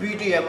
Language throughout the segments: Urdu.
PTM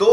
2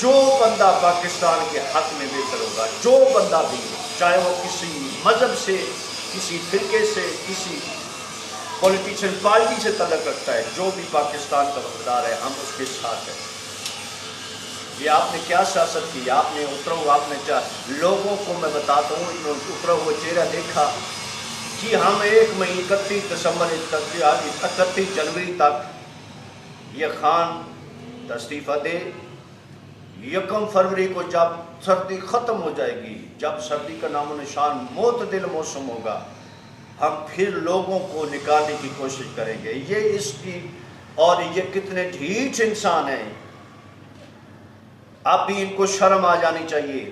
جو بندہ پاکستان کے حق میں بہتر ہوگا، جو بندہ بھی، چاہے وہ کسی مذہب سے، کسی فرقے سے، کسی پولیٹیشین پارٹی سے تعلق رکھتا ہے، جو بھی پاکستان کا وفادار ہے، ہم اس کے ساتھ ہیں۔ یہ آپ نے کیا سیاست کی؟ آپ نے آپ نے کیا لوگوں کو، میں بتاتا ہوں، اترا ہوا چہرہ دیکھا کہ ہم 1 مہینے 31 دسمبر 31 جنوری تک یہ خان استعفیٰ دے، 1 فروری کو جب سردی ختم ہو جائے گی، جب سردی کا نام و نشان معتدل موسم ہوگا، ہم پھر لوگوں کو نکالنے کی کوشش کریں گے۔ یہ اس کی، اور یہ کتنے ڈھیٹ انسان ہیں، اب بھی ان کو شرم آ جانی چاہیے،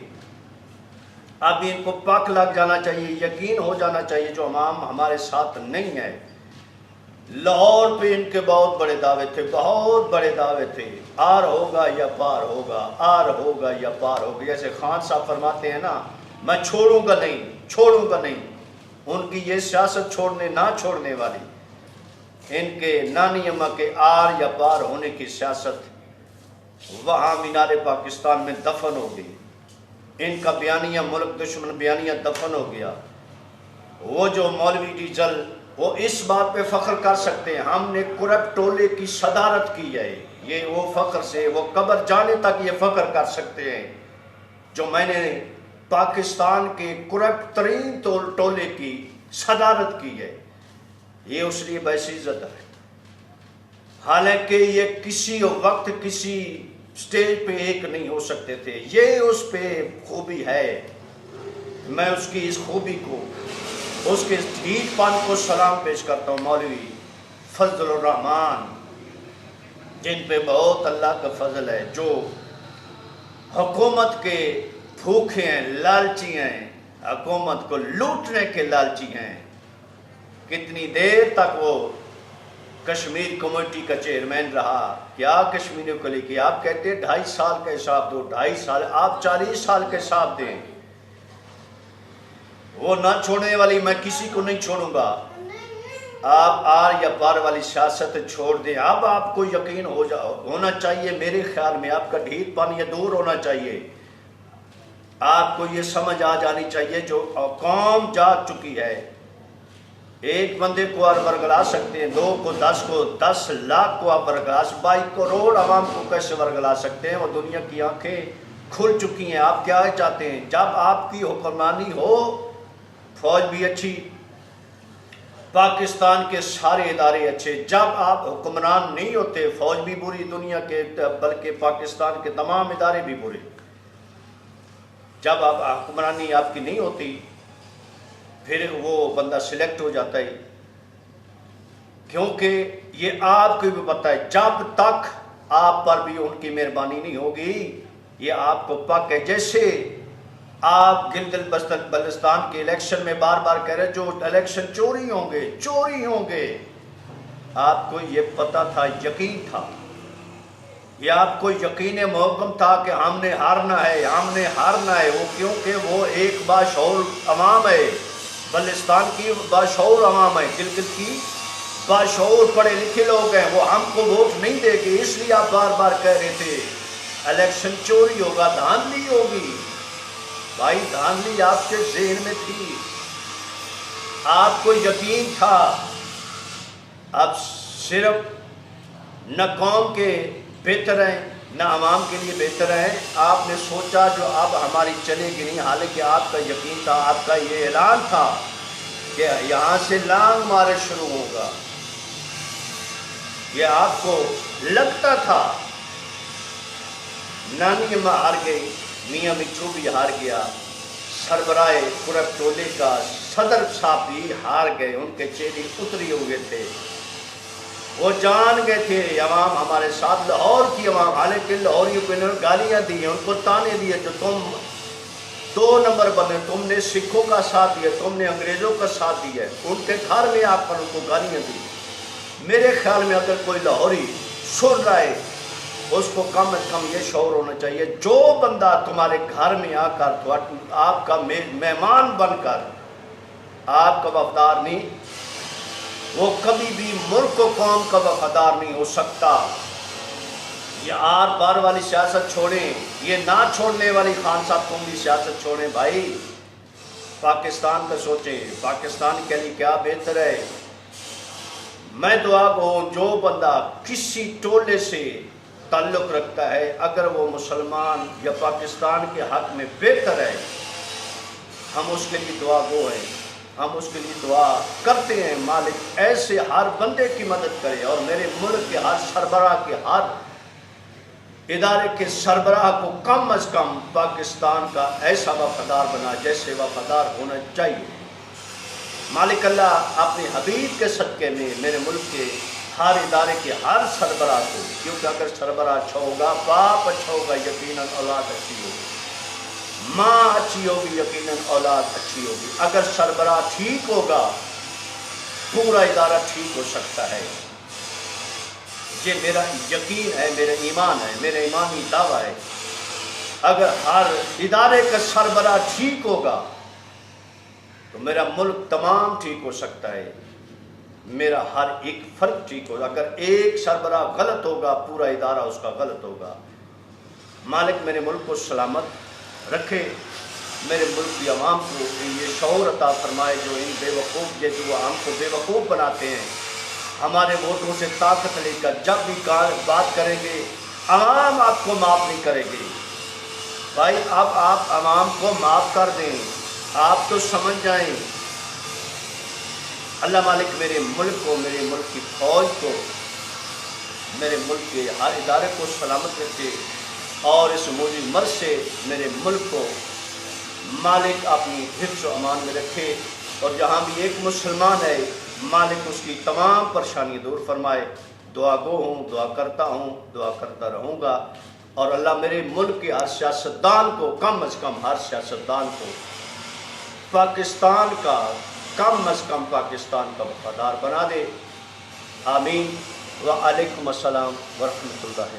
اب بھی ان کو پاک لگ جانا چاہیے، یقین ہو جانا چاہیے جو عوام ہمارے ساتھ نہیں ہے۔ لاہور پہ ان کے بہت بڑے دعوے تھے، بہت بڑے دعوے تھے، آر ہوگا یا پار ہوگا، آر ہوگا یا پار ہوگا۔ جیسے خان صاحب فرماتے ہیں نا، میں چھوڑوں گا نہیں، چھوڑوں گا نہیں۔ ان کی یہ سیاست چھوڑنے نہ چھوڑنے والی، ان کے نانی اماں کے آر یا پار ہونے کی سیاست وہاں مینار پاکستان میں دفن ہو گئی۔ ان کا بیانیہ ملک دشمن بیانیہ دفن ہو گیا۔ وہ جو مولوی ڈیزل، وہ اس بات پہ فخر کر سکتے ہیں ہم نے کرپٹ ٹولے کی صدارت کی ہے، یہ وہ فخر سے، وہ قبر جانے تک یہ فخر کر سکتے ہیں جو میں نے پاکستان کے کرپٹ ترین ٹولے کی صدارت کی ہے۔ یہ اس لیے باعث عزت ہے، حالانکہ یہ کسی وقت کسی سٹیج پہ ایک نہیں ہو سکتے تھے۔ یہ اس پہ خوبی ہے، میں اس کی اس خوبی کو، اس کے ڈھیٹ پن کو سلام پیش کرتا ہوں۔ مولوی فضل الرحمان، جن پہ بہت اللہ کا فضل ہے، جو حکومت کے بھوکے ہیں، لالچی ہیں، حکومت کو لوٹنے کے لالچی ہیں۔ کتنی دیر تک وہ کشمیر کمیٹی کا چیئرمین رہا، کیا کشمیریوں کو لے کے آپ کہتے ہیں 2.5 سال کا حساب دو، 2.5 سال، آپ 40 سال کا حساب دیں۔ وہ نہ چھوڑنے والی میں کسی کو نہیں چھوڑوں گا۔ آپ آر یا پار والی سیاست چھوڑ دیں۔ اب آپ کو یقین ہونا چاہیے، میرے خیال میں آپ کا ڈھیٹ پن یہ دور ہونا چاہیے، آپ کو یہ سمجھ آ جانی چاہیے جو قوم جاگ چکی ہے۔ ایک بندے کو آپ ورگلا سکتے ہیں، 2 کو 10 کو 10 لاکھ کو آپ ورگلا، 22 کروڑ عوام کو کیسے ورگلا سکتے ہیں؟ وہ دنیا کی آنکھیں کھل چکی ہیں۔ آپ کیا چاہتے ہیں؟ جب آپ کی حکمرانی ہو، فوج بھی اچھی، پاکستان کے سارے ادارے اچھے۔ جب آپ حکمران نہیں ہوتے، فوج بھی بری دنیا کے، بلکہ پاکستان کے تمام ادارے بھی برے۔ جب آپ حکمرانی آپ کی نہیں ہوتی، پھر وہ بندہ سلیکٹ ہو جاتا ہے، کیونکہ یہ آپ کو بھی پتہ ہے جب تک آپ پر بھی ان کی مہربانی نہیں ہوگی، یہ آپ کو پک ہے۔ جیسے آپ گلگت بلتستان کے الیکشن میں بار بار کہہ رہے جو الیکشن چوری ہوں گے، چوری ہوں گے، آپ کو یہ پتہ تھا، یقین تھا، یہ آپ کو یقین محکم تھا کہ ہم نے ہارنا ہے، ہم نے ہارنا ہے۔ وہ کیونکہ وہ ایک باشعور عوام ہے، بلتستان کی باشعور عوام ہے، گلگت کی باشعور پڑھے لکھے لوگ ہیں، وہ ہم کو ووٹ نہیں دے گے۔ اس لیے آپ بار بار کہہ رہے تھے الیکشن چوری ہوگا، دھاندلی ہوگی۔ بھائی دھاندلی آپ کے ذہن میں تھی، آپ کو یقین تھا۔ اب صرف نہ قوم کے بہتر ہیں، نہ عوام کے لیے بہتر ہیں، آپ نے سوچا جو اب ہماری چلے گی نہیں، حالانکہ آپ کا یقین تھا، آپ کا یہ اعلان تھا کہ یہاں سے لانگ مارچ شروع ہوگا۔ یہ آپ کو لگتا تھا۔ نانی اماں ہار گئی، میاں مٹھو بھی ہار گیا، سربراہ کرپٹ ٹولے کا صدر صاحب بھی ہار گئے، ان کے چہرے اتری ہوئے تھے، وہ جان گئے تھے عوام ہمارے ساتھ، لاہور کی عوام، حالانکہ لاہوریوں کو انہوں نے گالیاں دی ہیں، ان کو تانے دیے جو تم 2 نمبر بنے، تم نے سکھوں کا ساتھ دیا، تم نے انگریزوں کا ساتھ دیا، ان کے گھر میں آ کر ان کو گالیاں دی۔ میرے خیال میں اگر کوئی لاہوری سن رہا ہے، اس کو کم از کم یہ شعور ہونا چاہیے، جو بندہ تمہارے گھر میں آ کر آپ کا مہمان بن کر آپ کا وفادار نہیں، وہ کبھی بھی ملک و قوم کا وفادار نہیں ہو سکتا۔ یہ آر پار والی سیاست چھوڑیں، یہ نہ چھوڑنے والی خان صاحب قوم کی سیاست چھوڑیں بھائی، پاکستان کا سوچیں، پاکستان کے لیے کیا بہتر ہے۔ میں دعا گو جو بندہ کسی ٹولے سے تعلق رکھتا ہے، اگر وہ مسلمان یا پاکستان کے حق میں بہتر ہے، ہم اس کے لیے دعا گو ہیں، ہم اس کے لیے دعا کرتے ہیں مالک ایسے ہر بندے کی مدد کرے، اور میرے ملک کے ہر سربراہ کے ہر ادارے کے سربراہ کو کم از کم پاکستان کا ایسا وفادار بنا جیسے وفادار ہونا چاہیے۔ مالک اللہ اپنے حبیب کے صدقے میں میرے ملک کے ہر ادارے کے ہر سربراہ کو، کیونکہ اگر سربراہ اچھا ہوگا، باپ اچھا ہوگا، یقیناً اولاد اچھی ہوگی، ماں اچھی ہوگی، یقیناً اولاد اچھی ہوگی۔ اگر سربراہ ٹھیک ہوگا پورا ادارہ ٹھیک ہو سکتا ہے۔ یہ میرا یقین ہے، میرا ایمان ہے، میرا ایمانی دعویٰ ہے۔ اگر ہر ادارے کا سربراہ ٹھیک ہوگا تو میرا ملک تمام ٹھیک ہو سکتا ہے، میرا ہر ایک فرد ٹھیک ہوگا۔ اگر ایک سربراہ غلط ہوگا پورا ادارہ اس کا غلط ہوگا۔ مالک میرے ملک کو سلامت رکھے، میرے ملک کی عوام کو یہ شعور عطا فرمائے جو ان بے وقوف جو ہم کو بے وقوف بناتے ہیں، ہمارے ووٹوں سے طاقت لے کر جب بھی بات کریں گے عوام آپ کو معاف نہیں کرے گی۔ بھائی اب آپ عوام کو معاف کر دیں، آپ تو سمجھ جائیں۔ اللہ مالک میرے ملک کو، میرے ملک کی فوج کو، میرے ملک کے ہر ادارے کو سلامت رکھے، اور اس موجی مرض سے میرے ملک کو مالک اپنی حفظ و امان میں رکھے، اور جہاں بھی ایک مسلمان ہے مالک اس کی تمام پریشانی دور فرمائے۔ دعا گو ہوں، دعا کرتا ہوں، دعا کرتا رہوں گا، اور اللہ میرے ملک کے ہر سیاستدان کو، کم از کم ہر سیاستدان کو پاکستان کا، کم از کم پاکستان کا وفادار بنا دے۔ آمین۔ وعلیکم السلام ورحمۃ اللہ۔